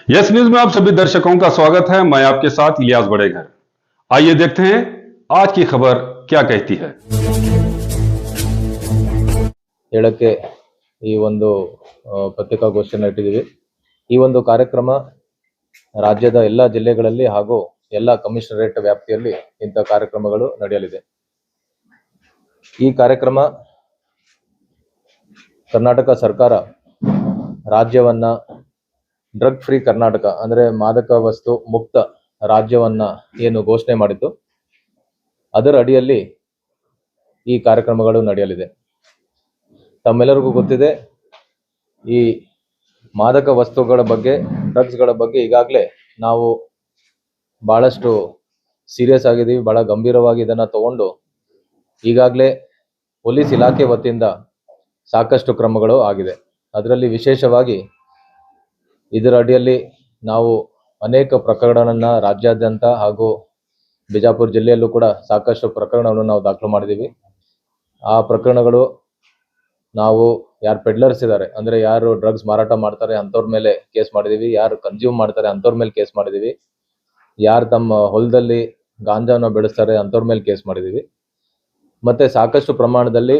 Yes news में आप सभी दर्शकों का स्वागत है। मैं आपके साथ इलियास बड़ेघर। आइए देखते हैं आज की खबर क्या कहती है। ಹೇಳಕ್ಕೆ ಈ ಒಂದು ಪತ್ರಿಕಾಗೋಷ್ಠಿಯನ್ನು ಇಟ್ಟಿದ್ದೀವಿ. ಈ ಒಂದು ಕಾರ್ಯಕ್ರಮ ರಾಜ್ಯದ ಎಲ್ಲ ಜಿಲ್ಲೆಗಳಲ್ಲಿ ಹಾಗೂ ಎಲ್ಲ ಕಮಿಷನರೇಟ್ ವ್ಯಾಪ್ತಿಯಲ್ಲಿ ಇಂಥ ಕಾರ್ಯಕ್ರಮಗಳು ನಡೆಯಲಿದೆ. ಈ ಕಾರ್ಯಕ್ರಮ ಕರ್ನಾಟಕ ಸರ್ಕಾರ ರಾಜ್ಯವನ್ನ ಡ್ರಗ್ ಫ್ರೀ ಕರ್ನಾಟಕ ಅಂದ್ರೆ ಮಾದಕ ವಸ್ತು ಮುಕ್ತ ರಾಜ್ಯವನ್ನ ಏನು ಘೋಷಣೆ ಮಾಡಿತ್ತು ಅದರ ಅಡಿಯಲ್ಲಿ ಈ ಕಾರ್ಯಕ್ರಮಗಳು ನಡೆಯಲಿದೆ. ತಮ್ಮೆಲ್ಲರಿಗೂ ಗೊತ್ತಿದೆ, ಈ ಮಾದಕ ವಸ್ತುಗಳ ಬಗ್ಗೆ, ಡ್ರಗ್ಸ್ಗಳ ಬಗ್ಗೆ ಈಗಾಗಲೇ ನಾವು ಬಹಳಷ್ಟು ಸೀರಿಯಸ್ ಆಗಿದ್ದೀವಿ. ಬಹಳ ಗಂಭೀರವಾಗಿ ಇದನ್ನು ತಗೊಂಡು ಈಗಾಗಲೇ ಪೊಲೀಸ್ ಇಲಾಖೆ ವತಿಯಿಂದ ಸಾಕಷ್ಟು ಕ್ರಮಗಳು ಆಗಿದೆ. ಅದರಲ್ಲಿ ವಿಶೇಷವಾಗಿ ಇದರ ಅಡಿಯಲ್ಲಿ ನಾವು ಅನೇಕ ಪ್ರಕರಣಗಳನ್ನು ರಾಜ್ಯಾದ್ಯಂತ ಹಾಗೂ ಬಿಜಾಪುರ ಜಿಲ್ಲೆಯಲ್ಲೂ ಕೂಡ ಸಾಕಷ್ಟು ಪ್ರಕರಣವನ್ನು ನಾವು ದಾಖಲು ಮಾಡಿದ್ದೀವಿ. ಆ ಪ್ರಕರಣಗಳು ನಾವು ಯಾರು ಪೆಡ್ಲರ್ಸ್ ಇದ್ದಾರೆ, ಅಂದರೆ ಯಾರು ಡ್ರಗ್ಸ್ ಮಾರಾಟ ಮಾಡ್ತಾರೆ ಅಂಥವ್ರ ಮೇಲೆ ಕೇಸ್ ಮಾಡಿದ್ದೀವಿ, ಯಾರು ಕನ್ಸ್ಯೂಮ್ ಮಾಡ್ತಾರೆ ಅಂಥವ್ರ ಮೇಲೆ ಕೇಸ್ ಮಾಡಿದ್ದೀವಿ, ಯಾರು ತಮ್ಮ ಹೊಲದಲ್ಲಿ ಗಾಂಜಾನ ಬೆಳೆಸ್ತಾರೆ ಅಂಥವ್ರ ಮೇಲೆ ಕೇಸ್ ಮಾಡಿದ್ದೀವಿ, ಮತ್ತು ಸಾಕಷ್ಟು ಪ್ರಮಾಣದಲ್ಲಿ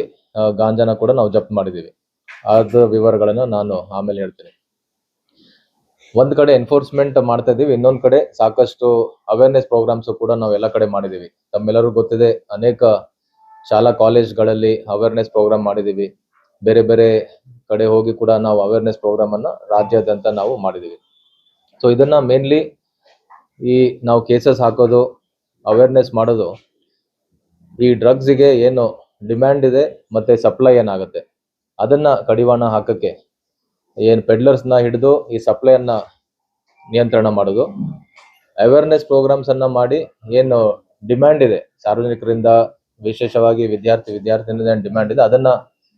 ಗಾಂಜಾನ ಕೂಡ ನಾವು ಜಪ್ತ್ ಮಾಡಿದ್ದೀವಿ. ಅದ್ರ ವಿವರಗಳನ್ನು ನಾನು ಆಮೇಲೆ ಹೇಳ್ತೀನಿ. ಒಂದು ಕಡೆ ಎನ್ಫೋರ್ಸ್ಮೆಂಟ್ ಮಾಡ್ತಾ ಇದ್ದೀವಿ, ಇನ್ನೊಂದು ಕಡೆ ಸಾಕಷ್ಟು ಅವೇರ್ನೆಸ್ ಪ್ರೋಗ್ರಾಮ್ಸು ಕೂಡ ನಾವು ಎಲ್ಲ ಕಡೆ ಮಾಡಿದ್ದೀವಿ. ತಮ್ಮೆಲ್ಲರಿಗೂ ಗೊತ್ತಿದೆ, ಅನೇಕ ಶಾಲಾ ಕಾಲೇಜ್ಗಳಲ್ಲಿ ಅವೇರ್ನೆಸ್ ಪ್ರೋಗ್ರಾಮ್ ಮಾಡಿದ್ದೀವಿ. ಬೇರೆ ಬೇರೆ ಕಡೆ ಹೋಗಿ ಕೂಡ ನಾವು ಅವೇರ್ನೆಸ್ ಪ್ರೋಗ್ರಾಮನ್ನು ರಾಜ್ಯಾದ್ಯಂತ ನಾವು ಮಾಡಿದ್ದೀವಿ. ಸೊ ಇದನ್ನು ಮೇನ್ಲಿ ಈ ನಾವು ಕೇಸಸ್ ಹಾಕೋದು, ಅವೇರ್ನೆಸ್ ಮಾಡೋದು, ಈ ಡ್ರಗ್ಸಿಗೆ ಏನು ಡಿಮ್ಯಾಂಡ್ ಇದೆ ಮತ್ತು ಸಪ್ಲೈ ಏನಾಗುತ್ತೆ ಅದನ್ನು ಕಡಿವಾಣ ಹಾಕೋಕ್ಕೆ ಏನು ಪೆಡ್ಲರ್ಸ್ನ ಹಿಡಿದು ಈ ಸಪ್ಲೈಯನ್ನು ನಿಯಂತ್ರಣ ಮಾಡೋದು, ಅವೇರ್ನೆಸ್ ಪ್ರೋಗ್ರಾಮ್ಸನ್ನು ಮಾಡಿ ಏನು ಡಿಮ್ಯಾಂಡ್ ಇದೆ ಸಾರ್ವಜನಿಕರಿಂದ, ವಿಶೇಷವಾಗಿ ವಿದ್ಯಾರ್ಥಿನಿಂದ ಡಿಮ್ಯಾಂಡ್ ಇದೆ ಅದನ್ನು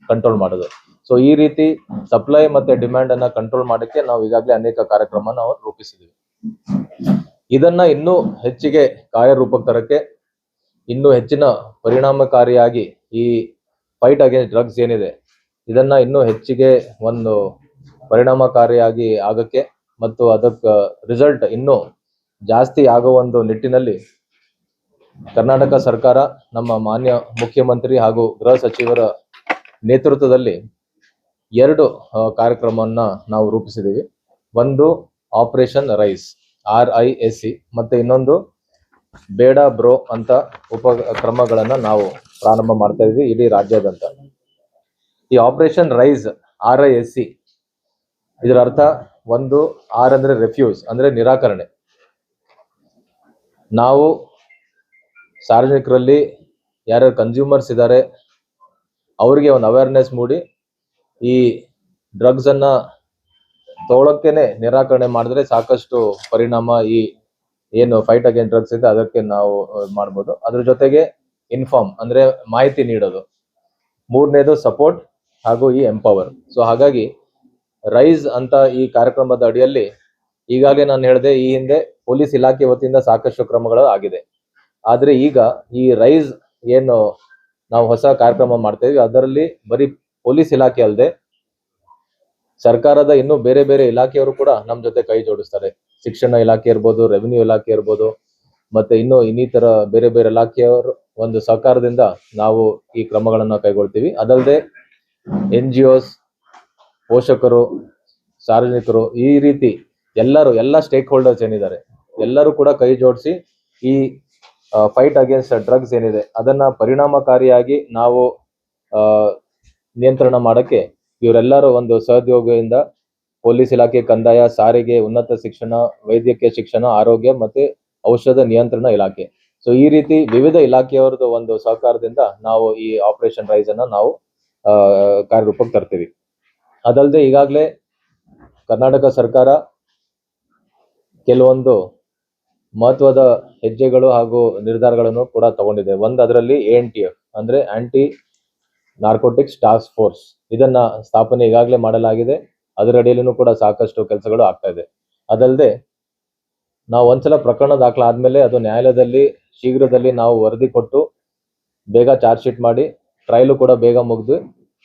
ಕಂಟ್ರೋಲ್ ಮಾಡೋದು. ಸೊ ಈ ರೀತಿ ಸಪ್ಲೈ ಮತ್ತು ಡಿಮ್ಯಾಂಡನ್ನು ಕಂಟ್ರೋಲ್ ಮಾಡೋಕ್ಕೆ ನಾವು ಈಗಾಗಲೇ ಅನೇಕ ಕಾರ್ಯಕ್ರಮ ನಾವು ರೂಪಿಸಿದ್ದೀವಿ. ಇದನ್ನು ಇನ್ನೂ ಹೆಚ್ಚಿಗೆ ಕಾರ್ಯರೂಪಕ್ಕೆ ತರಕ್ಕೆ, ಇನ್ನೂ ಹೆಚ್ಚಿನ ಪರಿಣಾಮಕಾರಿಯಾಗಿ ಈ ಫೈಟ್ ಅಗೇನ್ಸ್ಟ್ ಡ್ರಗ್ಸ್ ಏನಿದೆ ಇದನ್ನು ಇನ್ನೂ ಹೆಚ್ಚಿಗೆ ಒಂದು ಪರಿಣಾಮಕಾರಿಯಾಗಿ ಆಗೋಕ್ಕೆ ಮತ್ತು ಅದಕ್ಕೆ ರಿಸಲ್ಟ್ ಇನ್ನೂ ಜಾಸ್ತಿ ಆಗೋ ಒಂದು ನಿಟ್ಟಿನಲ್ಲಿ ಕರ್ನಾಟಕ ಸರ್ಕಾರ ನಮ್ಮ ಮಾನ್ಯ ಮುಖ್ಯಮಂತ್ರಿ ಹಾಗೂ ಗೃಹ ಸಚಿವರ ನೇತೃತ್ವದಲ್ಲಿ 2 ಕಾರ್ಯಕ್ರಮವನ್ನು ನಾವು ರೂಪಿಸಿದ್ದೀವಿ. ಒಂದು ಆಪರೇಷನ್ ರೈಸ್ RISE ಮತ್ತು ಇನ್ನೊಂದು ಬೇಡ ಬ್ರೋ ಅಂತ ಉಪಕ್ರಮಗಳನ್ನು ನಾವು ಪ್ರಾರಂಭ ಮಾಡ್ತಾ ಇದ್ವಿ ಇಡೀ ರಾಜ್ಯಾದ್ಯಂತ. ಈ ಆಪರೇಷನ್ ರೈಸ್ RISE ಇದರ ಅರ್ಥ, ಒಂದು ಆರ್ ಅಂದರೆ ರೆಫ್ಯೂಸ್ ಅಂದರೆ ನಿರಾಕರಣೆ. ನಾವು ಸಾರ್ವಜನಿಕರಲ್ಲಿ ಯಾರ್ಯಾರು ಕನ್ಸ್ಯೂಮರ್ಸ್ ಇದ್ದಾರೆ ಅವರಿಗೆ ಒಂದು ಅವೇರ್ನೆಸ್ ಮೂಡಿ ಈ ಡ್ರಗ್ಸನ್ನು ತಗೊಳ್ಳೋಕ್ಕೇನೆ ನಿರಾಕರಣೆ ಮಾಡಿದ್ರೆ ಸಾಕಷ್ಟು ಪರಿಣಾಮ ಈ ಏನು ಫೈಟ್ ಅಗೇನ್ಸ್ಟ್ ಡ್ರಗ್ಸ್ ಇದೆ ಅದಕ್ಕೆ ನಾವು ಮಾಡ್ಬೋದು. ಅದ್ರ ಜೊತೆಗೆ ಇನ್ಫಾರ್ಮ್ ಅಂದರೆ ಮಾಹಿತಿ ನೀಡೋದು, ಮೂರನೇದು ಸಪೋರ್ಟ್ ಹಾಗೂ ಈ ಎಂಪವರ್. ಸೊ ಹಾಗಾಗಿ ರೈಸ್ ಅಂತ ಈ ಕಾರ್ಯಕ್ರಮದ ಅಡಿಯಲ್ಲಿ ಈಗಾಗಲೇ ನಾನು ಹೇಳಿದೆ, ಈ ಹಿಂದೆ ಪೊಲೀಸ್ ಇಲಾಖೆ ವತಿಯಿಂದ ಸಾಕಷ್ಟು ಕ್ರಮಗಳು ಆಗಿದೆ. ಆದರೆ ಈಗ ಈ ರೈಸ್ ಏನು ನಾವು ಹೊಸ ಕಾರ್ಯಕ್ರಮ ಮಾಡ್ತಾ ಇದ್ವಿ ಅದರಲ್ಲಿ ಬರೀ ಪೊಲೀಸ್ ಇಲಾಖೆ ಅಲ್ಲದೆ ಸರ್ಕಾರದ ಇನ್ನೂ ಬೇರೆ ಬೇರೆ ಇಲಾಖೆಯವರು ಕೂಡ ನಮ್ಮ ಜೊತೆ ಕೈ ಜೋಡಿಸ್ತಾರೆ. ಶಿಕ್ಷಣ ಇಲಾಖೆ ಇರ್ಬೋದು, ರೆವಿನ್ಯೂ ಇಲಾಖೆ ಇರ್ಬೋದು, ಮತ್ತೆ ಇನ್ನೂ ಇನ್ನಿತರ ಬೇರೆ ಬೇರೆ ಇಲಾಖೆಯವರು ಒಂದು ಸಹಕಾರದಿಂದ ನಾವು ಈ ಕ್ರಮಗಳನ್ನು ಕೈಗೊಳ್ತೀವಿ. ಅದಲ್ಲದೆ NGOs, ಪೋಷಕರು, ಸಾರ್ವಜನಿಕರು, ಈ ರೀತಿ ಎಲ್ಲ ಸ್ಟೇಕ್ ಹೋಲ್ಡರ್ಸ್ ಏನಿದ್ದಾರೆ ಎಲ್ಲರೂ ಕೂಡ ಕೈ ಜೋಡಿಸಿ ಈ ಫೈಟ್ ಅಗೇನ್ಸ್ಟ್ ಡ್ರಗ್ಸ್ ಏನಿದೆ ಅದನ್ನ ಪರಿಣಾಮಕಾರಿಯಾಗಿ ನಾವು ನಿಯಂತ್ರಣ ಮಾಡೋಕ್ಕೆ ಇವರೆಲ್ಲರೂ ಒಂದು ಸಹಯೋಗದಿಂದ ಪೊಲೀಸ್ ಇಲಾಖೆ, ಕಂದಾಯ, ಸಾರಿಗೆ, ಉನ್ನತ ಶಿಕ್ಷಣ, ವೈದ್ಯಕೀಯ ಶಿಕ್ಷಣ, ಆರೋಗ್ಯ ಮತ್ತೆ ಔಷಧ ನಿಯಂತ್ರಣ ಇಲಾಖೆ, ಸೊ ಈ ರೀತಿ ವಿವಿಧ ಇಲಾಖೆಯವರದ್ದು ಒಂದು ಸಹಕಾರದಿಂದ ನಾವು ಈ ಆಪರೇಷನ್ ರೈಸ್ ಅನ್ನ ನಾವು ಕಾರ್ಯರೂಪಕ್ಕೆ ತರ್ತೀವಿ. ಅದಲ್ಲದೆ ಈಗಾಗಲೇ ಕರ್ನಾಟಕ ಸರ್ಕಾರ ಕೆಲವೊಂದು ಮಹತ್ವದ ಹೆಜ್ಜೆಗಳು ಹಾಗೂ ನಿರ್ಧಾರಗಳನ್ನು ಕೂಡ ತಗೊಂಡಿದೆ. ಅದರಲ್ಲಿ ANTF ಅಂದ್ರೆ ಆಂಟಿ ನಾರ್ಕೋಟಿಕ್ಸ್ ಟಾಸ್ಕ್ ಫೋರ್ಸ್, ಇದನ್ನ ಸ್ಥಾಪನೆ ಈಗಾಗಲೇ ಮಾಡಲಾಗಿದೆ. ಅದರ ಅಡಿಯಲ್ಲೂ ಕೂಡ ಸಾಕಷ್ಟು ಕೆಲಸಗಳು ಆಗ್ತಾ ಇದೆ. ಅದಲ್ಲದೆ ನಾವು ಒಂದ್ಸಲ ಪ್ರಕರಣ ದಾಖಲಾದ್ಮೇಲೆ ಅದು ನ್ಯಾಯಾಲಯದಲ್ಲಿ ಶೀಘ್ರದಲ್ಲಿ ನಾವು ವರದಿ ಕೊಟ್ಟು ಬೇಗ ಚಾರ್ಜ್ ಶೀಟ್ ಮಾಡಿ ಟ್ರಯಲು ಕೂಡ ಬೇಗ ಮುಗಿದು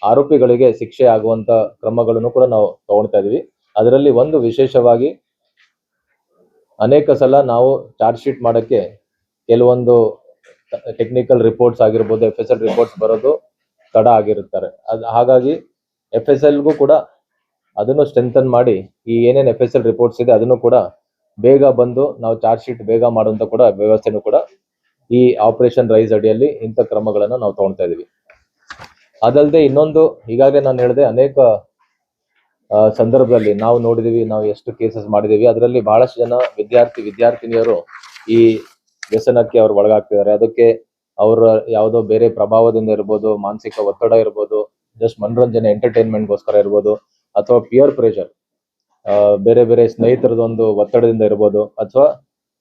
ಆರೋಪಿಗಳಿಗೆ ಶಿಕ್ಷೆ ಆಗುವಂತ ಕ್ರಮಗಳನ್ನು ಕೂಡ ನಾವು ತಗೊಳ್ತಾ ಇದೀವಿ. ಅದರಲ್ಲಿ ಒಂದು ವಿಶೇಷವಾಗಿ ಅನೇಕ ಸಲ ನಾವು ಚಾರ್ಜ್ ಶೀಟ್ ಮಾಡೋಕ್ಕೆ ಕೆಲವೊಂದು ಟೆಕ್ನಿಕಲ್ ರಿಪೋರ್ಟ್ಸ್ ಆಗಿರ್ಬೋದು, FSL ರಿಪೋರ್ಟ್ಸ್ ಬರೋದು ತಡ ಆಗಿರುತ್ತಾರೆ. ಹಾಗಾಗಿ FSLಗೂ ಕೂಡ ಅದನ್ನು ಸ್ಟ್ರೆಂಥನ್ ಮಾಡಿ ಈ ಏನೇನು FSL ರಿಪೋರ್ಟ್ಸ್ ಇದೆ ಅದನ್ನು ಕೂಡ ಬೇಗ ಬಂದು ನಾವು ಚಾರ್ಜ್ ಶೀಟ್ ಬೇಗ ಮಾಡುವಂತ ಕೂಡ ವ್ಯವಸ್ಥೆನೂ ಕೂಡ ಈ ಆಪರೇಷನ್ ರೈಸ್ ಅಡಿಯಲ್ಲಿ ಇಂಥ ಕ್ರಮಗಳನ್ನು ನಾವು ತಗೊಳ್ತಾ ಇದೀವಿ. ಅದಲ್ಲದೆ ಇನ್ನೊಂದು, ಈಗಾಗಲೇ ನಾನು ಹೇಳಿದೆ, ಅನೇಕ ಸಂದರ್ಭದಲ್ಲಿ ನಾವು ನೋಡಿದೀವಿ, ನಾವು ಎಷ್ಟು ಕೇಸಸ್ ಮಾಡಿದೀವಿ, ಅದರಲ್ಲಿ ಬಹಳಷ್ಟು ಜನ ವಿದ್ಯಾರ್ಥಿನಿಯರು ಈ ವ್ಯಸನಕ್ಕೆ ಅವ್ರು ಒಳಗಾಗ್ತಿದ್ದಾರೆ. ಅದಕ್ಕೆ ಅವರ ಯಾವುದೋ ಬೇರೆ ಪ್ರಭಾವದಿಂದ ಇರ್ಬೋದು, ಮಾನಸಿಕ ಒತ್ತಡ ಇರ್ಬೋದು, ಜಸ್ಟ್ ಮನೋರಂಜನೆ ಎಂಟರ್ಟೈನ್ಮೆಂಟ್ಗೋಸ್ಕರ ಇರ್ಬೋದು, ಅಥವಾ ಪಿಯರ್ ಪ್ರೆಷರ್, ಬೇರೆ ಬೇರೆ ಸ್ನೇಹಿತರದೊಂದು ಒತ್ತಡದಿಂದ ಇರ್ಬೋದು, ಅಥವಾ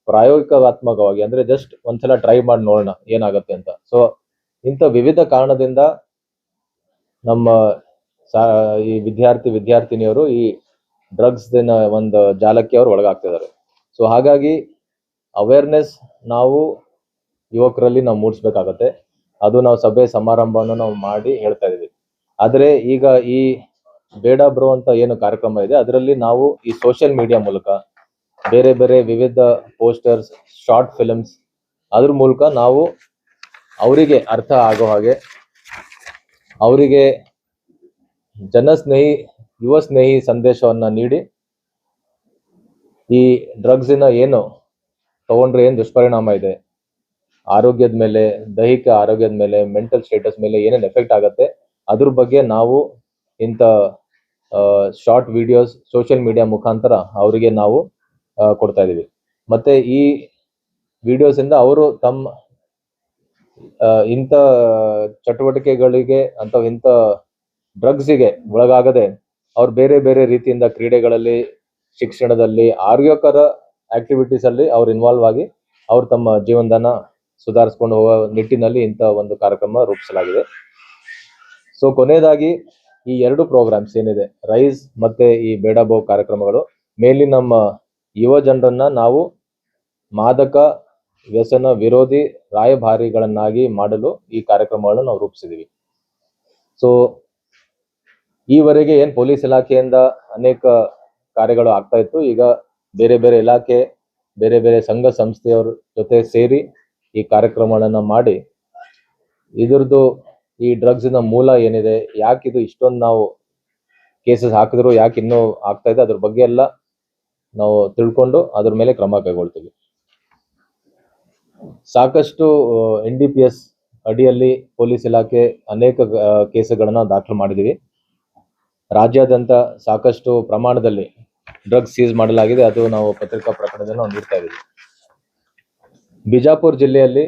ಪ್ರಾಯೋಗಿಕಾತ್ಮಕವಾಗಿ ಅಂದ್ರೆ ಜಸ್ಟ್ ಒಂದ್ಸಲ ಟ್ರೈ ಮಾಡಿ ನೋಡೋಣ ಏನಾಗುತ್ತೆ ಅಂತ. ಸೊ ಇಂಥ ವಿವಿಧ ಕಾರಣದಿಂದ ನಮ್ಮ ಈ ವಿದ್ಯಾರ್ಥಿನಿಯರು ಈ ಡ್ರಗ್ಸ್ ಒಂದು ಜಾಲಕ್ಕೆ ಅವರು ಒಳಗಾಗ್ತಿದ್ದಾರೆ. ಸೊ ಹಾಗಾಗಿ ಅವೇರ್ನೆಸ್ ನಾವು ಯುವಕರಲ್ಲಿ ನಾವು ಮೂಡಿಸ್ಬೇಕಾಗತ್ತೆ. ಅದು ನಾವು ಸಭೆ ಸಮಾರಂಭವನ್ನು ನಾವು ಮಾಡಿ ಹೇಳ್ತಾ ಇದೀವಿ. ಆದ್ರೆ ಈಗ ಈ ಬೇಡ ಬ್ರೋ ಅಂತ ಏನು ಕಾರ್ಯಕ್ರಮ ಇದೆ ಅದರಲ್ಲಿ ನಾವು ಈ ಸೋಷಿಯಲ್ ಮೀಡಿಯಾ ಮೂಲಕ ಬೇರೆ ಬೇರೆ ವಿವಿಧ ಪೋಸ್ಟರ್ಸ್, ಶಾರ್ಟ್ ಫಿಲ್ಮ್ಸ್, ಅದ್ರ ಮೂಲಕ ನಾವು ಅವರಿಗೆ ಅರ್ಥ ಆಗೋ ಹಾಗೆ, ಅವರಿಗೆ ಯುವ ಸ್ನೇಹಿ ಸಂದೇಶವನ್ನ ನೀಡಿ ಈ ಡ್ರಗ್ಸಿನ ಏನು ತಗೊಂಡ್ರೆ ಏನು ದುಷ್ಪರಿಣಾಮ ಇದೆ, ಆರೋಗ್ಯದ ಮೇಲೆ, ದೈಹಿಕ ಆರೋಗ್ಯದ ಮೇಲೆ, ಮೆಂಟಲ್ ಸ್ಟೇಟಸ್ ಮೇಲೆ ಏನೇನು ಎಫೆಕ್ಟ್ ಆಗತ್ತೆ ಅದ್ರ ಬಗ್ಗೆ ನಾವು ಇಂಥ ಶಾರ್ಟ್ ವಿಡಿಯೋಸ್ ಸೋಷಿಯಲ್ ಮೀಡಿಯಾ ಮುಖಾಂತರ ಅವರಿಗೆ ನಾವು ಕೊಡ್ತಾ ಇದೀವಿ. ಮತ್ತೆ ಈ ವಿಡಿಯೋಸ್ ಇಂದ ಅವರು ತಮ್ಮ ಇಂಥ ಚಟುವಟಿಕೆಗಳಿಗೆ ಅಥವಾ ಇಂಥ ಡ್ರಗ್ಸಿಗೆ ಒಳಗಾಗದೆ ಅವ್ರು ಬೇರೆ ಬೇರೆ ರೀತಿಯಿಂದ ಕ್ರೀಡೆಗಳಲ್ಲಿ, ಶಿಕ್ಷಣದಲ್ಲಿ, ಆರೋಗ್ಯಕರ ಆಕ್ಟಿವಿಟೀಸ್ ಅಲ್ಲಿ ಅವ್ರು ಇನ್ವಾಲ್ವ್ ಆಗಿ ಅವ್ರು ತಮ್ಮ ಜೀವನದಾನ ಸುಧಾರಿಸ್ಕೊಂಡು ಹೋಗೋ ನಿಟ್ಟಿನಲ್ಲಿ ಇಂಥ ಒಂದು ಕಾರ್ಯಕ್ರಮ ರೂಪಿಸಲಾಗಿದೆ. ಸೊ ಕೊನೆಯದಾಗಿ ಈ ಎರಡು ಪ್ರೋಗ್ರಾಮ್ಸ್ ಏನಿದೆ, ರೈಸ್ ಮತ್ತೆ ಈ ಬೇಡ ಬೋ ಕಾರ್ಯಕ್ರಮಗಳು, ಮೇಲಿ ನಮ್ಮ ಯುವ ಜನರನ್ನ ನಾವು ಮಾದಕ ವ್ಯಸನ ವಿರೋಧಿ ರಾಯಭಾರಿಗಳನ್ನಾಗಿ ಮಾಡಲು ಈ ಕಾರ್ಯಕ್ರಮಗಳನ್ನು ನಾವು ರೂಪಿಸಿದೀವಿ. ಸೊ ಈವರೆಗೆ ಏನ್ ಪೊಲೀಸ್ ಇಲಾಖೆಯಿಂದ ಅನೇಕ ಕಾರ್ಯಗಳು ಆಗ್ತಾ ಇತ್ತು, ಈಗ ಬೇರೆ ಬೇರೆ ಇಲಾಖೆ, ಬೇರೆ ಬೇರೆ ಸಂಘ ಸಂಸ್ಥೆಯವ್ರ ಜೊತೆ ಸೇರಿ ಈ ಕಾರ್ಯಕ್ರಮಗಳನ್ನ ಮಾಡಿ ಇದ್ರದ್ದು ಈ ಡ್ರಗ್ಸ್ನ ಮೂಲ ಏನಿದೆ, ಯಾಕಿದು ಇಷ್ಟೊಂದು ನಾವು ಕೇಸಸ್ ಹಾಕಿದ್ರು ಯಾಕೆ ಇನ್ನೂ ಆಗ್ತಾ ಇದೆ, ಅದ್ರ ಬಗ್ಗೆ ಎಲ್ಲ ನಾವು ತಿಳ್ಕೊಂಡು ಅದ್ರ ಮೇಲೆ ಕ್ರಮ ಕೈಗೊಳ್ತೀವಿ. ಸಾಕಷ್ಟು NDPS ಅಡಿಯಲ್ಲಿ ಪೊಲೀಸ್ ಇಲಾಖೆ ಅನೇಕ ಕೇಸುಗಳನ್ನ ದಾಖಲು ಮಾಡಿದೀವಿ. ರಾಜ್ಯಾದ್ಯಂತ ಸಾಕಷ್ಟು ಪ್ರಮಾಣದಲ್ಲಿ ಡ್ರಗ್ಸ್ ಸೀಸ್ ಮಾಡಲಾಗಿದೆ. ಅದು ನಾವು ಪತ್ರಿಕಾ ಪ್ರಕಟಣೆಯನ್ನು ನಾವು ನೀಡ್ತಾ ಇದ್ದೀವಿ. ಬಿಜಾಪುರ ಜಿಲ್ಲೆಯಲ್ಲಿ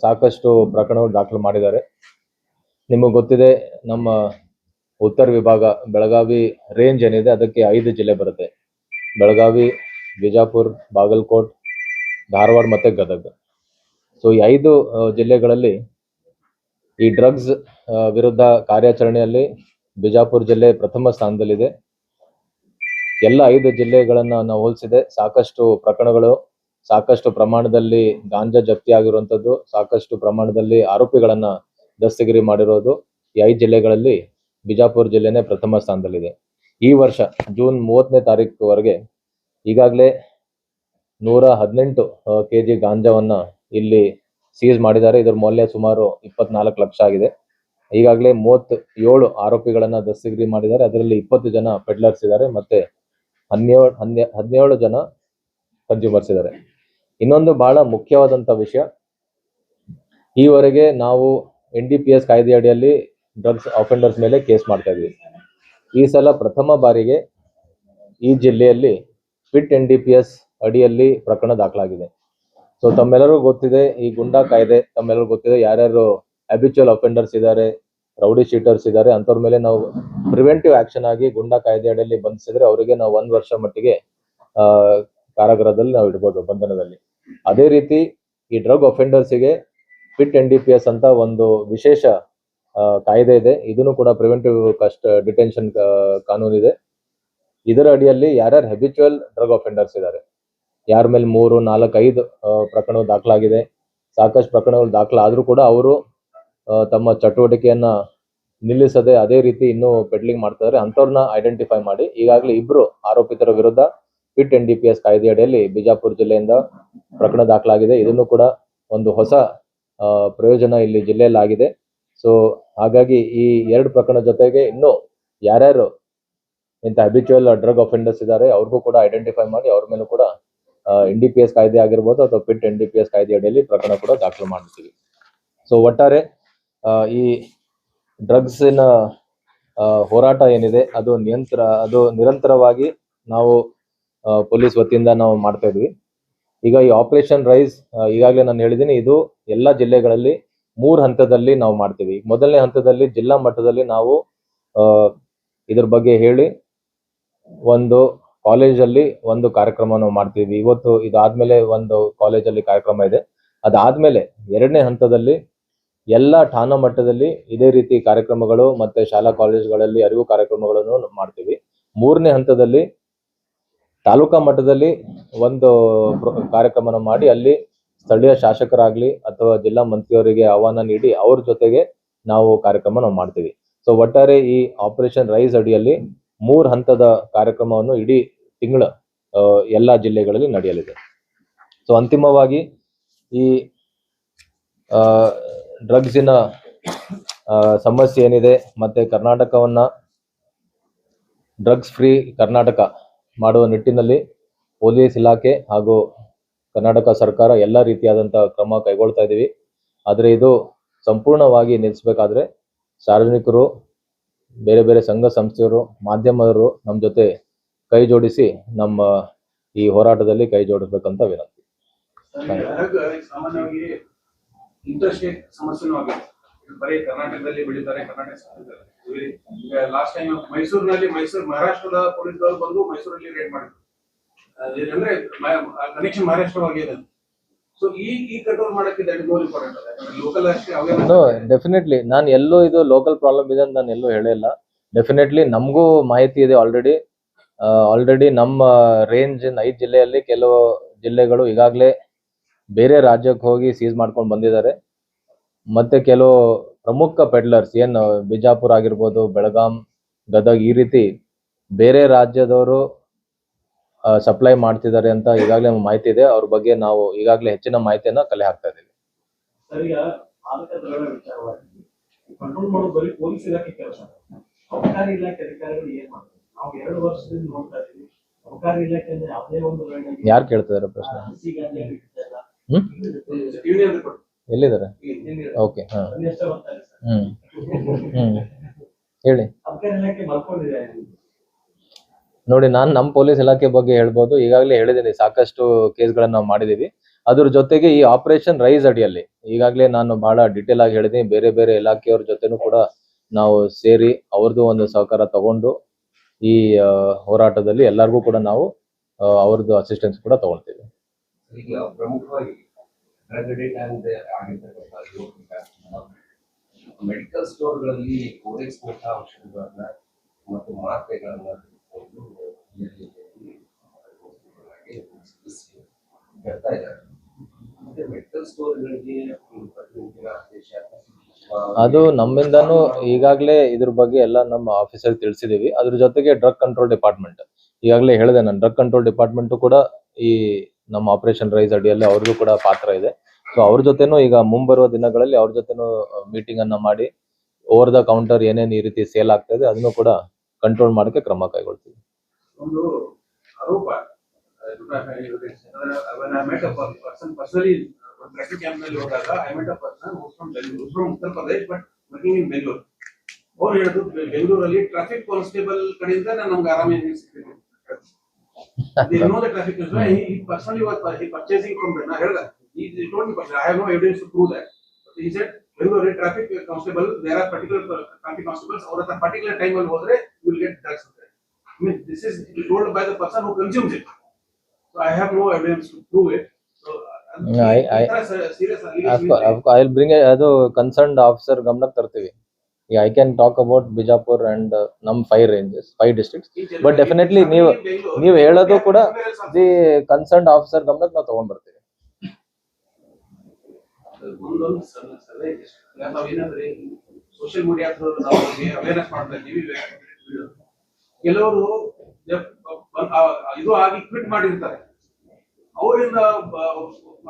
ಸಾಕಷ್ಟು ಪ್ರಕರಣಗಳು ದಾಖಲು ಮಾಡಿದ್ದಾರೆ. ನಿಮಗೆ ಗೊತ್ತಿದೆ, ನಮ್ಮ ಉತ್ತರ ವಿಭಾಗ ಬೆಳಗಾವಿ ರೇಂಜ್ ಏನಿದೆ ಅದಕ್ಕೆ 5 ಜಿಲ್ಲೆ ಬರುತ್ತೆ. ಬೆಳಗಾವಿ, ಬಿಜಾಪುರ, ಬಾಗಲಕೋಟ್, ಧಾರವಾಡ ಮತ್ತೆ ಗದಗ. ಸೊ ಈ 5 ಜಿಲ್ಲೆಗಳಲ್ಲಿ ಈ ಡ್ರಗ್ಸ್ ವಿರುದ್ಧ ಕಾರ್ಯಾಚರಣೆಯಲ್ಲಿ ಬಿಜಾಪುರ ಜಿಲ್ಲೆ ಪ್ರಥಮ ಸ್ಥಾನದಲ್ಲಿದೆ. ಎಲ್ಲ 5 ಜಿಲ್ಲೆಗಳನ್ನ ನಾವು ಹೋಲಿಸಿದೆ ಸಾಕಷ್ಟು ಪ್ರಕರಣಗಳು, ಸಾಕಷ್ಟು ಪ್ರಮಾಣದಲ್ಲಿ ಗಾಂಜಾ ಜಪ್ತಿ ಆಗಿರುವಂತದ್ದು, ಸಾಕಷ್ಟು ಪ್ರಮಾಣದಲ್ಲಿ ಆರೋಪಿಗಳನ್ನ ದಸ್ತಗಿರಿ ಮಾಡಿರೋದು ಈ 5 ಜಿಲ್ಲೆಗಳಲ್ಲಿ ಬಿಜಾಪುರ ಜಿಲ್ಲೆನೇ ಪ್ರಥಮ ಸ್ಥಾನದಲ್ಲಿದೆ. ಈ ವರ್ಷ ಜೂನ್ 30ನೇ ತಾರೀಕುವರೆಗೆ ಈಗಾಗಲೇ 118 kg ಗಾಂಜಾವನ್ನ ಇಲ್ಲಿ ಸೀಸ್ ಮಾಡಿದ್ದಾರೆ. ಇದರ ಮೌಲ್ಯ ಸುಮಾರು 24 ಲಕ್ಷ ಆಗಿದೆ. ಈಗಾಗಲೇ 37 ಆರೋಪಿಗಳನ್ನ ದಸ್ತಗಿರಿ ಮಾಡಿದ್ದಾರೆ. ಅದರಲ್ಲಿ 20 ಜನ ಪೆಡ್ಲರ್ಸ್ ಇದ್ದಾರೆ, ಮತ್ತೆ 17 ಜನ ಕನ್ಸ್ಯೂಮರ್ಸ್ ಇದ್ದಾರೆ. ಇನ್ನೊಂದು ಬಹಳ ಮುಖ್ಯವಾದಂತ ವಿಷಯ, ಈವರೆಗೆ ನಾವು NDPS ಕಾಯ್ದೆ ಅಡಿಯಲ್ಲಿ ಡ್ರಗ್ಸ್ ಅಫೆಂಡರ್ಸ್ ಮೇಲೆ ಕೇಸ್ ಮಾಡ್ತಾ ಇದ್ವಿ. ಈ ಸಲ ಪ್ರಥಮ ಬಾರಿಗೆ ಈ ಜಿಲ್ಲೆಯಲ್ಲಿ ಫಿಟ್ NDPS ಅಡಿಯಲ್ಲಿ ಪ್ರಕರಣ ದಾಖಲಾಗಿದೆ. ಸೊ ತಮ್ಮೆಲ್ಲರಿಗೂ ಗೊತ್ತಿದೆ, ಈ ಗುಂಡಾ ಕಾಯ್ದೆ ತಮ್ಮೆಲ್ಲರಿಗೂ ಗೊತ್ತಿದೆ, ಯಾರ್ಯಾರು ಹ್ಯಾಬಿಚುವಲ್ ಅಫೆಂಡರ್ಸ್ ಇದ್ದಾರೆ, ರೌಡಿ ಶೀಟರ್ಸ್ ಇದ್ದಾರೆ, ಅಂಥವ್ರ ಮೇಲೆ ನಾವು ಪ್ರಿವೆಂಟಿವ್ ಆಕ್ಷನ್ ಆಗಿ ಗುಂಡಾ ಕಾಯ್ದೆ ಅಡಿಯಲ್ಲಿ ಬಂಧಿಸಿದ್ರೆ ಅವರಿಗೆ ನಾವು 1 ವರ್ಷ ಮಟ್ಟಿಗೆ ಕಾರಾಗೃಹದಲ್ಲಿ ನಾವು ಇಡ್ಬೋದು, ಬಂಧನದಲ್ಲಿ. ಅದೇ ರೀತಿ ಈ ಡ್ರಗ್ ಅಫೆಂಡರ್ಸಿಗೆ ಫಿಟ್ NDPS ಅಂತ ಒಂದು ವಿಶೇಷ ಕಾಯ್ದೆ ಇದೆ. ಇದನ್ನು ಕೂಡ ಪ್ರಿವೆಂಟಿವ್ ಡಿಟೆನ್ಷನ್ ಕಾನೂನು ಇದೆ. ಇದರ ಅಡಿಯಲ್ಲಿ ಯಾರ್ಯಾರು ಹ್ಯಾಬಿಚುವಲ್ ಡ್ರಗ್ ಅಫೆಂಡರ್ಸ್ ಇದ್ದಾರೆ, ಯಾರ ಮೇಲೆ 3, 4, 5 ಪ್ರಕರಣಗಳು ದಾಖಲಾಗಿದೆ, ಸಾಕಷ್ಟು ಪ್ರಕರಣಗಳು ದಾಖಲಾದ್ರೂ ಕೂಡ ಅವರು ತಮ್ಮ ಚಟುವಟಿಕೆಯನ್ನ ನಿಲ್ಲಿಸದೆ ಅದೇ ರೀತಿ ಇನ್ನೂ ಪೆಡ್ಲಿಂಗ್ ಮಾಡ್ತಿದ್ದಾರೆ, ಅಂಥವ್ರನ್ನ ಐಡೆಂಟಿಫೈ ಮಾಡಿ ಈಗಾಗಲೇ 2 ಆರೋಪಿತರ ವಿರುದ್ಧ ಪಿಟ್ NDPS ಕಾಯ್ದೆ ಅಡಿಯಲ್ಲಿ ಬಿಜಾಪುರ ಜಿಲ್ಲೆಯಿಂದ ಪ್ರಕರಣ ದಾಖಲಾಗಿದೆ. ಇದನ್ನು ಕೂಡ ಒಂದು ಹೊಸ ಪ್ರಯೋಜನ ಇಲ್ಲಿ ಜಿಲ್ಲೆಯಲ್ಲಿ ಆಗಿದೆ. ಸೊ ಹಾಗಾಗಿ ಈ 2 ಪ್ರಕರಣ ಜೊತೆಗೆ ಇನ್ನೂ ಯಾರ್ಯಾರು ಇಂಥ ಹ್ಯಾಬಿಚುವಲ್ ಡ್ರಗ್ ಅಫೆಂಡರ್ಸ್ ಇದ್ದಾರೆ ಅವ್ರಿಗೂ ಕೂಡ ಐಡೆಂಟಿಫೈ ಮಾಡಿ ಅವ್ರ ಮೇಲೂ ಕೂಡ NDPS ಕಾಯ್ದೆ ಆಗಿರ್ಬೋದು ಅಥವಾ ಪಿಟ್ NDPS ಕಾಯ್ದೆ ಅಡಿಯಲ್ಲಿ ಪ್ರಕರಣ ಕೂಡ ದಾಖಲು ಮಾಡ್ತೀವಿ. ಸೊ ಒಟ್ಟಾರೆ ಈ ಡ್ರಗ್ಸಿನ ಹೋರಾಟ ಏನಿದೆ ಅದು ನಿರಂತರವಾಗಿ ನಾವು ಪೊಲೀಸ್ ವತಿಯಿಂದ ನಾವು ಮಾಡ್ತಾ ಇದ್ವಿ. ಈಗ ಈ ಆಪರೇಷನ್ ರೈಸ್ ಈಗಾಗಲೇ ನಾನು ಹೇಳಿದ್ದೀನಿ, ಇದು ಎಲ್ಲ ಜಿಲ್ಲೆಗಳಲ್ಲಿ 3 ಹಂತದಲ್ಲಿ ನಾವು ಮಾಡ್ತೀವಿ. ಮೊದಲನೇ ಹಂತದಲ್ಲಿ ಜಿಲ್ಲಾ ಮಟ್ಟದಲ್ಲಿ ನಾವು ಇದ್ರ ಬಗ್ಗೆ ಹೇಳಿ ಒಂದು ಕಾಲೇಜಲ್ಲಿ ಒಂದು ಕಾರ್ಯಕ್ರಮ ನಾವು ಮಾಡ್ತೀವಿ. ಇವತ್ತು ಇದಾದ್ಮೇಲೆ ಒಂದು ಕಾಲೇಜಲ್ಲಿ ಕಾರ್ಯಕ್ರಮ ಇದೆ. ಅದಾದ್ಮೇಲೆ 2ನೇ ಹಂತದಲ್ಲಿ ಎಲ್ಲ ಠಾಣಾ ಮಟ್ಟದಲ್ಲಿ ಇದೇ ರೀತಿ ಕಾರ್ಯಕ್ರಮಗಳು ಮತ್ತೆ ಶಾಲಾ ಕಾಲೇಜುಗಳಲ್ಲಿ ಅರಿವು ಕಾರ್ಯಕ್ರಮಗಳನ್ನು ಮಾಡ್ತೀವಿ. 3ನೇ ಹಂತದಲ್ಲಿ ತಾಲೂಕಾ ಮಟ್ಟದಲ್ಲಿ ಒಂದು ಕಾರ್ಯಕ್ರಮನ ಮಾಡಿ ಅಲ್ಲಿ ಸ್ಥಳೀಯ ಶಾಸಕರಾಗ್ಲಿ ಅಥವಾ ಜಿಲ್ಲಾ ಮಂತ್ರಿಯವರಿಗೆ ಆಹ್ವಾನ ನೀಡಿ ಅವ್ರ ಜೊತೆಗೆ ನಾವು ಕಾರ್ಯಕ್ರಮ ಮಾಡ್ತೀವಿ. ಸೊ ಒಟ್ಟಾರೆ ಈ ಆಪರೇಷನ್ ರೈಸ್ ಅಡಿಯಲ್ಲಿ 3 ಹಂತದ ಕಾರ್ಯಕ್ರಮವನ್ನು ಇಡೀ ತಿಂಗಳ ಎಲ್ಲಾ ಜಿಲ್ಲೆಗಳಲ್ಲಿ ನಡೆಯಲಿದೆ. ಸೊ ಅಂತಿಮವಾಗಿ ಈ ಡ್ರಗ್ಸಿನ ಸಮಸ್ಯೆ ಏನಿದೆ ಮತ್ತೆ ಕರ್ನಾಟಕವನ್ನ ಡ್ರಗ್ಸ್ ಫ್ರೀ ಕರ್ನಾಟಕ ಮಾಡುವ ನಿಟ್ಟಿನಲ್ಲಿ ಪೊಲೀಸ್ ಇಲಾಖೆ ಹಾಗೂ ಕರ್ನಾಟಕ ಸರ್ಕಾರ ಎಲ್ಲ ರೀತಿಯಾದಂತಹ ಕ್ರಮ ಕೈಗೊಳ್ತಾ ಇದೀವಿ. ಆದರೆ ಇದು ಸಂಪೂರ್ಣವಾಗಿ ನಿಲ್ಲಿಸಬೇಕಾದ್ರೆ ಸಾರ್ವಜನಿಕರು, ಬೇರೆ ಬೇರೆ ಸಂಘ ಸಂಸ್ಥೆಯವರು, ಮಾಧ್ಯಮದವರು ನಮ್ಮ ಜೊತೆ ಕೈ ಜೋಡಿಸಿ ನಮ್ಮ ಈ ಹೋರಾಟದಲ್ಲಿ ಕೈ ಜೋಡಿಸಬೇಕಂತ ವಿನಂತಿ. ಸಾಮಾನ್ಯವಾಗಿ ಇಂಟರ್ಸ್ಟೇಟ್ ಸಮಸ್ಯೆನೂ ಆಗಿದೆ. ಬರೀ ಕರ್ನಾಟಕದಲ್ಲಿ ಬೆಳೀತಾರೆ, ಈಗ ಲಾಸ್ಟ್ ಟೈಮ್ ಮೈಸೂರಿನಲ್ಲಿ ಮಹಾರಾಷ್ಟ್ರದ ಪೊಲೀಸ್ನವರು ಬಂದು ಮೈಸೂರಲ್ಲಿ ರೇಡ್ ಮಾಡಿದ್ರು. ಅಂದ್ರೆ ಕನೆಕ್ಷನ್ ಮಹಾರಾಷ್ಟ್ರವಾಗಿದೆ. ಸೊ ಈ ಕಂಟ್ರೋಲ್ ಮಾಡಕ್ಕೆ that is more important. Local ಅಷ್ಟೇ ಅವೇರ್ನೆಸ್. ಡೆಫಿನೆಟ್ಲಿ ನಾನು ಎಲ್ಲೂ ಇದು ಲೋಕಲ್ ಪ್ರಾಬ್ಲಮ್ ಇದೆ ಅಂತ ನಾನು ಎಲ್ಲೂ ಹೇಳಿಲ್ಲ. ಡೆಫಿನೆಟ್ಲಿ ನಮಗೂ ಮಾಹಿತಿ ಇದೆ. ಆಲ್ರೆಡಿ ನಮ್ಮ ರೇಂಜ್ 5 ಜಿಲ್ಲೆಯಲ್ಲಿ ಕೆಲವು ಜಿಲ್ಲೆಗಳು ಈಗಾಗಲೇ ಬೇರೆ ರಾಜ್ಯಕ್ಕೆ ಹೋಗಿ ಸೀಸ್ ಮಾಡ್ಕೊಂಡು ಬಂದಿದ್ದಾರೆ. ಮತ್ತೆ ಕೆಲವು ಪ್ರಮುಖ ಪೆಡ್ಲರ್ಸ್ ಏನು ಬಿಜಾಪುರ ಆಗಿರ್ಬೋದು, ಬೆಳಗಾಂ, ಗದಗ್ ಈ ರೀತಿ ಬೇರೆ ರಾಜ್ಯದವರು ಸಪ್ಲೈ ಮಾಡ್ತಿದ್ದಾರೆ ಅಂತ ಈಗಾಗಲೇ ಮಾಹಿತಿ ಇದೆ. ಅವ್ರ ಬಗ್ಗೆ ನಾವು ಈಗಾಗಲೇ ಹೆಚ್ಚಿನ ಮಾಹಿತಿಯನ್ನ ಕಲೆ ಹಾಕ್ತಾ ಇದ್ದೀವಿ. ಕಂಟ್ರೋಲ್ ಮಾಡೋದು ಬರೀ ಪೊಲೀಸ್ ಇಲಾಖೆ ಕೆಲಸ. ಅಬಕಾರಿ ಇಲಾಖೆ ಅಧಿಕಾರಿಗಳು ಏನ್ ಮಾಡ್ತಾರೆ? ನಾವು 2 ವರ್ಷದಿಂದ ನೋಡ್ತಾ ಇದೀವಿ. ಅಬಕಾರಿ ಇಲಾಖೆಯಿಂದ ಯಾವುದೇ ಒಂದು ಯಾರು ಕೇಳ್ತಿದಾರೆ ಪ್ರಶ್ನೆ? ಎಲ್ಲಿದ್ದಾರೆ? ಓಕೆ, ಹೇಳಿ. ಅಬಕಾರಿ ಇಲಾಖೆ ಮಲ್ಕೊಂಡಿದೆ. ನೋಡಿ, ನಾನು ನಮ್ಮ ಪೊಲೀಸ್ ಇಲಾಖೆ ಬಗ್ಗೆ ಹೇಳ್ಬೋದು. ಈಗಾಗಲೇ ಹೇಳಿದ್ದೀನಿ, ಸಾಕಷ್ಟು ಕೇಸ್ಗಳನ್ನ ನಾವು ಮಾಡಿದೀವಿ. ಅದ್ರ ಜೊತೆಗೆ ಈ ಆಪರೇಷನ್ ರೈಸ್ ಅಡಿಯಲ್ಲಿ ಈಗಾಗಲೇ ನಾನು ಬಹಳ ಡಿಟೇಲ್ ಆಗಿ ಹೇಳಿದ್ದೀನಿ. ಬೇರೆ ಬೇರೆ ಇಲಾಖೆಯವ್ರ ಜೊತೆನೂ ಕೂಡ ನಾವು ಸೇರಿ ಅವ್ರದ್ದು ಒಂದು ಸಹಕಾರ ತಗೊಂಡು ಈ ಹೋರಾಟದಲ್ಲಿ ಎಲ್ಲರಿಗೂ ಕೂಡ ನಾವು ಅವ್ರದ್ದು ಅಸಿಸ್ಟೆನ್ಸ್ ಕೂಡ ತಗೊಳ್ತೀವಿ. ಈಗ ಪ್ರಮುಖವಾಗಿ ಮೆಡಿಕಲ್ ಸ್ಟೋರ್ಗಳಲ್ಲಿ ಕೋಡೆಕ್ಸ್ ಔಷಧಿಗಳನ್ನ ಮತ್ತು ಮಾತ್ರೆಗಳನ್ನ ಬರ್ತಾ ಇದ್ದಾರೆ. ಮೆಡಿಕಲ್ ಸ್ಟೋರ್ಗಳಿಗೆ ಅದು ನಮ್ಮಿಂದನೂ ಈಗಾಗಲೇ ಇದ್ರ ಬಗ್ಗೆ ಎಲ್ಲ ನಮ್ಮ ಆಫೀಸರ್ ತಿಳಿಸಿದೀವಿ. ಅದ್ರ ಜೊತೆಗೆ ಡ್ರಗ್ ಕಂಟ್ರೋಲ್ ಡಿಪಾರ್ಟ್ಮೆಂಟ್ ಈಗಾಗಲೇ ಹೇಳಿದೆ ನಾನು, ಡ್ರಗ್ ಕಂಟ್ರೋಲ್ ಡಿಪಾರ್ಟ್ಮೆಂಟ್ ಕೂಡ ಈ ನಮ್ಮ ಆಪರೇಷನ್ ರೈಸ್ ಅಡಿಯಲ್ಲಿ ಅವ್ರಿಗೂ ಕೂಡ ಪಾತ್ರ ಇದೆ. ಸೊ ಅವ್ರ ಜೊತೆನೂ ಈಗ ಮುಂಬರುವ ದಿನಗಳಲ್ಲಿ ಅವ್ರ ಜೊತೆನೂ ಮೀಟಿಂಗ್ ಅನ್ನ ಮಾಡಿ ಓವರ್ ದ ಕೌಂಟರ್ ಏನೇನು ಈ ರೀತಿ ಸೇಲ್ ಆಗ್ತಾ ಇದೆ ಅದನ್ನು ಕೂಡ ಕಂಟ್ರೋಲ್ ಮಾಡಕ್ಕೆ ಕ್ರಮ ಕೈಗೊಳ್ತೀವಿ. ಒಂದು ಆರೋಪ ಟ್ರಾಫಿಕ್ ಕ್ಯಾಂಪ್ ನಲ್ಲಿ ಹೋದಾಗ I met a person from Uttar Pradesh but working in Bengaluru. ಅವ್ರು ಹೇಳಿದ್ರು ಬೆಂಗಳೂರಲ್ಲಿ ಟ್ರಾಫಿಕ್ ಕಾನ್ಸ್ಟೇಬಲ್ ಕಡೆಯಿಂದ ನಮ್ಗೆ ಆರಾಮ ಸಿಗ್ತಿದೆ. ಟ್ರಾಫಿಕ್ ಪರ್ಸನಲಿ ಪರ್ಚೇಸಿಂಗ್ ಫ್ರಮ್ ನಾ ಹೇಳಿದೆ. He told me, I have no evidence to prove that. But he said, Bengaluru traffic constable, there are particular traffic constables, or at a particular time when you will get drugs. I mean, this is told by the person who consumes it. So I have no evidence to prove it. So I'll bring ಅದು concerned officer ಗಮನಕ್ಕೆ ತರ್ತೀವಿ. I can talk about Bijapur and ನಮ್ 5 ranges, 5 districts. But definitely ನೀವು ಹೇಳೋದು ಕೂಡ the concerned officer ಗಮನಕ್ಕೆ ನಾವು ತಗೊಂಡ್ ಬರ್ತೀವಿ. ನಾವೇನಾದ್ರೆ ಸೋಷಿಯಲ್ ಮೀಡಿಯಾ ನಾವು ಅವೇರ್ನೆಸ್ ಮಾಡ್ತಾ ಇದ್ದೀವಿ. ಕೆಲವರು ಇದು ಆಗಿ ಕ್ವಿಟ್ ಮಾಡಿರ್ತಾರೆ, ಅವರಿಂದ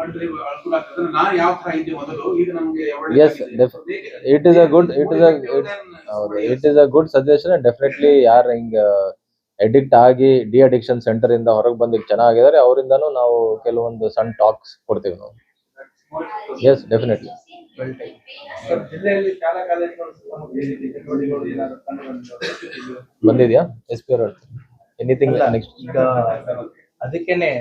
ಅನುಕೂಲ ಆಗ್ತದೆ. ನಾನು ಯಾವ ತರ ಇದ್ದೆ ಮೊದಲು, ಈಗ ನಮ್ಗೆ Yes, it is a good, it is a good suggestion and definitely ಯಾರು ಹಿಂಗ ಅಡಿಕ್ಟ್ ಆಗಿ ಡಿ ಅಡಿಕ್ಷನ್ ಸೆಂಟರ್ ಇಂದ ಹೊರಗೆ ಬಂದು ಈಗ ಚೆನ್ನಾಗಿದ್ದಾರೆ ಅವರಿಂದನೂ ನಾವು ಕೆಲವೊಂದು ಸಣ್ಣ ಟಾಕ್ಸ್ ಕೊಡ್ತೀವಿ ನಾವು. Yes definitely. ಜಿಲ್ಲೆಯಲ್ಲಿ ಶಾಲಾ ಕಾಲೇಜುಗಳು ಚಟುವಟಿಕೆಗಳು ಏನಾದ್ರು ಕಂಡು ಬಂದಿದ್ದಾವೆ? ಬಂದಿದ್ಯಾ ಎಸ್ ಪಿ ಅವರು? Anything next? ಈಗ ಅದಕ್ಕೇನೆ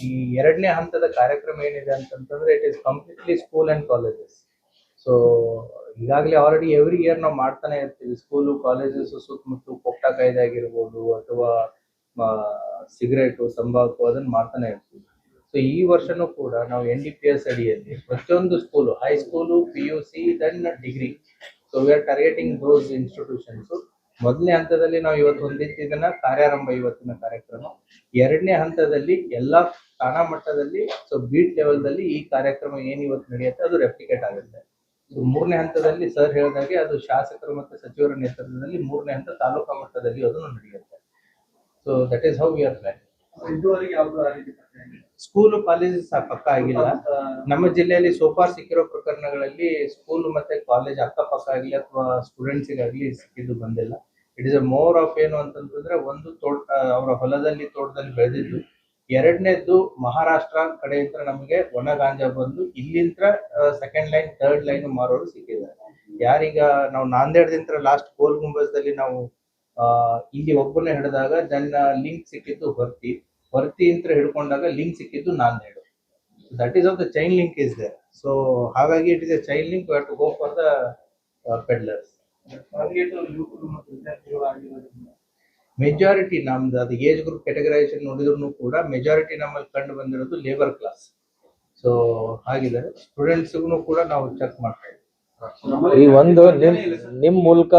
ಈ ಎರಡನೇ ಹಂತದ ಕಾರ್ಯಕ್ರಮ ಏನಿದೆ ಅಂತಂತಂದ್ರೆ it is completely school and colleges. So ಈಗಾಗಲೇ ಆಲ್ರೆಡಿ ಎವ್ರಿ ಇಯರ್ ನಾವು ಮಾಡ್ತಾನೆ ಇರ್ತೀವಿ. ಸ್ಕೂಲು ಕಾಲೇಜಸ್ ಸುತ್ತಮುತ್ತ ಪೋಕ್ಟಾ ಕಾಯ್ದೆ ಆಗಿರ್ಬೋದು ಅಥವಾ ಸಿಗರೇಟು ತಂಬಾಕು ಅದನ್ನ ಮಾಡ್ತಾನೆ ಇರ್ತೀವಿ. ಸೊ ಈ ವರ್ಷನೂ ಕೂಡ ನಾವು NDPS ಅಡಿಯಲ್ಲಿ ಪ್ರತಿಯೊಂದು school, high school, PUC then degree, so we are targeting those institutions. ಮೊದಲನೇ ಹಂತದಲ್ಲಿ ನಾವು ಇವತ್ತು ಹೊಂದಿದ್ದನ್ನ ಕಾರ್ಯಾರಂಭ ಇವತ್ತಿನ ಕಾರ್ಯಕ್ರಮ. ಎರಡನೇ ಹಂತದಲ್ಲಿ ಎಲ್ಲಾ ಠಾಣಾ ಮಟ್ಟದಲ್ಲಿ, ಸೊ ಬೀಟ್ ಲೆವೆಲ್ದಲ್ಲಿ ಈ ಕಾರ್ಯಕ್ರಮ ಏನ್ ಇವತ್ತು ನಡೆಯುತ್ತೆ ಅದು ರೆಪ್ಲಿಕೇಟ್ ಆಗುತ್ತೆ. ಮೂರನೇ ಹಂತದಲ್ಲಿ ಸರ್ ಹೇಳಿದಾಗೆ ಅದು ಶಾಸಕರು ಮತ್ತು ಸಚಿವರ ನೇತೃತ್ವದಲ್ಲಿ ಮೂರನೇ ಹಂತ ತಾಲೂಕಾ ಮಟ್ಟದಲ್ಲಿ ಅದನ್ನು ನಡೆಯುತ್ತೆ. So that is how we are plan. ಇದುವರೆಗೆ ಯಾವ್ದು ಸ್ಕೂಲು ಕಾಲೇಜಸ್ ಪಕ್ಕ ಆಗಿಲ್ಲ ನಮ್ಮ ಜಿಲ್ಲೆಯಲ್ಲಿ. ಸೋಫಾರ್ ಸಿಕ್ಕಿರೋ ಪ್ರಕರಣಗಳಲ್ಲಿ ಸ್ಕೂಲ್ ಮತ್ತೆ ಕಾಲೇಜ್ ಅಕ್ಕಪಕ್ಕ ಆಗಲಿ ಅಥವಾ ಸ್ಟೂಡೆಂಟ್ಸಿಗಾಗ್ಲಿ ಸಿಕ್ಕಿದ್ದು ಬಂದಿಲ್ಲ. It is a more of ಏನು ಅಂತಂತಂದ್ರೆ, ಒಂದು ಅವರ ಹೊಲದಲ್ಲಿ ತೋಟದಲ್ಲಿ ಬೆಳೆದಿದ್ದು, ಎರಡನೇದ್ದು ಮಹಾರಾಷ್ಟ್ರ ಕಡೆಯಿಂದ ನಮಗೆ ಒಣ ಗಾಂಜಾ ಬಂದು ಇಲ್ಲಿಂದ ಸೆಕೆಂಡ್ ಲೈನ್ ಥರ್ಡ್ ಲೈನ್ ಮಾರೋರು ಸಿಕ್ಕಿದ್ದಾರೆ. ಯಾರೀಗ ನಾವು ನಾಂದೇಡ್ದಿಂದ ಲಾಸ್ಟ್ ಗೋಲ್ ಗುಂಬಜ್ದಲ್ಲಿ ನಾವು ಇಲ್ಲಿ ಒಬ್ಬನೇ ಹಿಡಿದಾಗ ಜನ ಲಿಂಕ್ ಸಿಕ್ಕಿದ್ದು ಹೊರ್ತಿ ಅಂತ ಹಿಡ್ಕೊಂಡಾಗ ಲಿಂಕ್ ಸಿಕ್ಕಿದ್ದು Nanded. That is of the chain link is there. So ಹಾಗಾಗಿ it is a chain link, we have to go for the peddlers. Majority ನಮ್ದು ಅದು ಏಜ್ ಗ್ರೂಪ್ ಕ್ಯಾಟಗರೈಸೇಷನ್ ನೋಡಿದ್ರು ಕೂಡ ಮೆಜಾರಿಟಿ ನಮ್ಮಲ್ಲಿ ಕಂಡು ಬಂದಿರೋದು ಲೇಬರ್ ಕ್ಲಾಸ್. ಸೊ ಹಾಗಿದ್ದಾರೆ. ಸ್ಟೂಡೆಂಟ್ಸ್ಗೂ ಕೂಡ ನಾವು ಚೆಕ್ ಮಾಡ್ತಾ ಇದ್ದೀವಿ. ಈ ಒಂದು ನಿಮ್ ಮೂಲಕ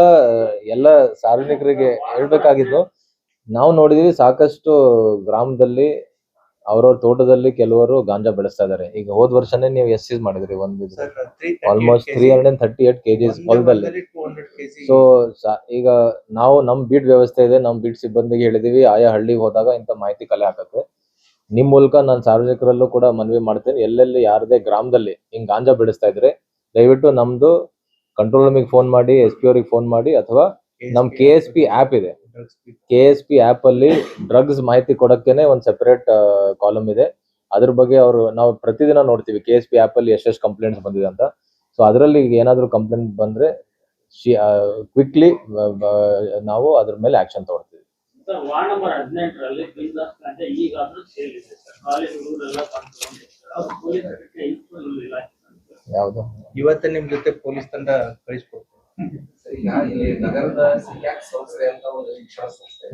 ಎಲ್ಲ ಸಾರ್ವಜನಿಕರಿಗೆ ಹೇಳ್ಬೇಕಾಗಿದ್ದು, ನಾವು ನೋಡಿದೀವಿ ಸಾಕಷ್ಟು ಗ್ರಾಮದಲ್ಲಿ ಅವ್ರವ್ರ ತೋಟದಲ್ಲಿ ಕೆಲವರು ಗಾಂಜಾ ಬೆಳೆಸ್ತಾ ಇದಾರೆ. ಈಗ ಹೋದ್ ವರ್ಷನೇ ನೀವು ಸೀಸ್ ಮಾಡಿದ್ರಿ ಒಂದು ಆಲ್ಮೋಸ್ಟ್ 338 kgs ಹೊಲದಲ್ಲಿ. ಸೊ ಈಗ ನಾವು ನಮ್ ಬೀಟ್ ವ್ಯವಸ್ಥೆ ಇದೆ, ನಮ್ ಬೀಟ್ ಸಿಬ್ಬಂದಿಗೆ ಹೇಳಿದೀವಿ ಆಯಾ ಹಳ್ಳಿಗೆ ಹೋದಾಗ ಇಂಥ ಮಾಹಿತಿ ಕಲೆ ಹಾಕಕ್ಕೆ. ನಿಮ್ ಮೂಲಕ ನಾನು ಸಾರ್ವಜನಿಕರಲ್ಲೂ ಕೂಡ ಮನವಿ ಮಾಡ್ತೇನೆ, ಎಲ್ಲೆಲ್ಲಿ ಯಾರದೇ ಗ್ರಾಮದಲ್ಲಿ ಹಿಂಗ್ ಗಾಂಜಾ ಬೆಳೆಸ್ತಾ ಇದ್ರೆ ದಯವಿಟ್ಟು ನಮ್ದು ಕಂಟ್ರೋಲ್ ರೂಮಿಗೆ ಫೋನ್ ಮಾಡಿ, SP ಅವ್ರಿಗೆ ಫೋನ್ ಮಾಡಿ, ಅಥವಾ ನಮ್ KSP ಆಪ್ ಇದೆ, KSP ಆಪ್ ಅಲ್ಲಿ ಡ್ರಗ್ಸ್ ಮಾಹಿತಿ ಕೊಡಕ್ಕೇನೆ ಒಂದು ಸೆಪರೇಟ್ ಕಾಲಮ್ ಇದೆ. ಅದ್ರ ಬಗ್ಗೆ ನಾವು ಪ್ರತಿದಿನ ನೋಡ್ತೀವಿ KSP ಆಪ್ ಅಲ್ಲಿ ಎಷ್ಟೆಷ್ಟು ಕಂಪ್ಲೇಂಟ್ಸ್ ಬಂದಿದೆ ಅಂತ. ಸೊ ಅದರಲ್ಲಿ ಏನಾದ್ರು ಕಂಪ್ಲೇಂಟ್ ಬಂದ್ರೆ ಕ್ವಿಕ್ಲಿ ನಾವು ಅದ್ರ ಮೇಲೆ ಆಕ್ಷನ್ ತಗೊಳ್ತೀವಿ. ವಾರ್ಡ್ ನಂಬರ್ 18ರಲ್ಲಿ ಈಗಾದ್ರೂ ಸೇಲ್ ಇದೆ ಸರ್. ಕಾಲೇಜುಗಳೆಲ್ಲ ಯಾವ್ದು ಇವತ್ತೇ ನಿಮ್ ಜೊತೆ ಪೊಲೀಸ್ ತಂಡ ಕಳಿಸ್ಕೊಡ್ತೀವಿ. ಈಗ ಇಲ್ಲಿ ನಗರದ ಸಿಕ್ಯಾಕ್ ಸಂಸ್ಥೆ ಅಂತ ಒಂದು ಶಿಕ್ಷಣ ಸಂಸ್ಥೆ,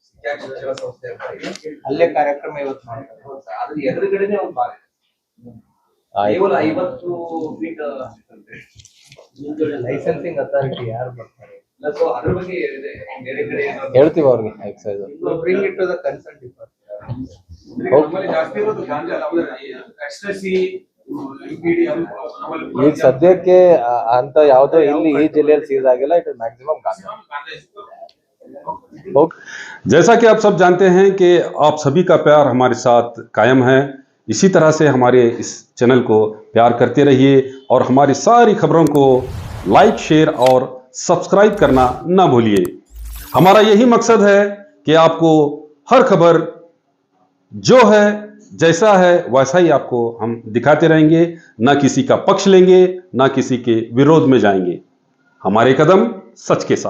ಸಿಕ್ಯಾಕ್ ಶಿಕ್ಷಣ ಸಂಸ್ಥೆ ಅಂತ ಇದೆ. ಅಲ್ಲೇ ಕಾರ್ಯಕ್ರಮ ಇವತ್ತು ಮಾಡ್ತಾರೆ. ಅದ್ರ ಎದುರುಗಡೆನೆ ಒಂದು ಬಾರ್ ಇದೆ, ಕೇವಲ 50 ಫೀಟ್ ಲೈಸೆನ್ಸಿಂಗ್ ಅಥಾರಿಟಿ ಯಾರು ಬರ್ತಾರೆ? ಸೊ ಅದ್ರ ಬಗ್ಗೆ ಇದೆ, ಬೇರೆ ಕಡೆ ಹೇಳ್ತೀವಿ ಅವ್ರಿಗೆ excise. Bring it to the concern department. ನಮ್ಮಲ್ಲಿ ಜಾಸ್ತಿ ಇರೋದು ಗಾಂಜಾ ಅಲ್ಲ, ಎಕ್ಸ್ಟ್ರಸಿ, ಈಗ ಸದ್ಯಕ್ಕೆ ಅಂತ ಯಾವ್ದೋ ಇಲ್ಲಿ ಈ ಜಿಲ್ಲೆಯಲ್ಲಿ ಸೀಸ್ ಆಗಿಲ್ಲ. ಇಟ್ ಇಸ್ ಮ್ಯಾಕ್ಸಿಮಮ್ ಗಾಂಜಾ. जैसा कि आप सब जानते हैं कि आप सभी का प्यार हमारे साथ कायम है। इसी तरह से हमारे इस चैनल को प्यार करते रहिए और हमारी सारी खबरों को लाइक, शेयर और सब्सक्राइब करना ना भूलिए। हमारा यही मकसद है कि आपको हर खबर जो है, जैसा है वैसा ही आपको हम दिखाते रहेंगे, ना किसी का पक्ष लेंगे, ना किसी के विरोध में जाएंगे। हमारे कदम सच के साथ।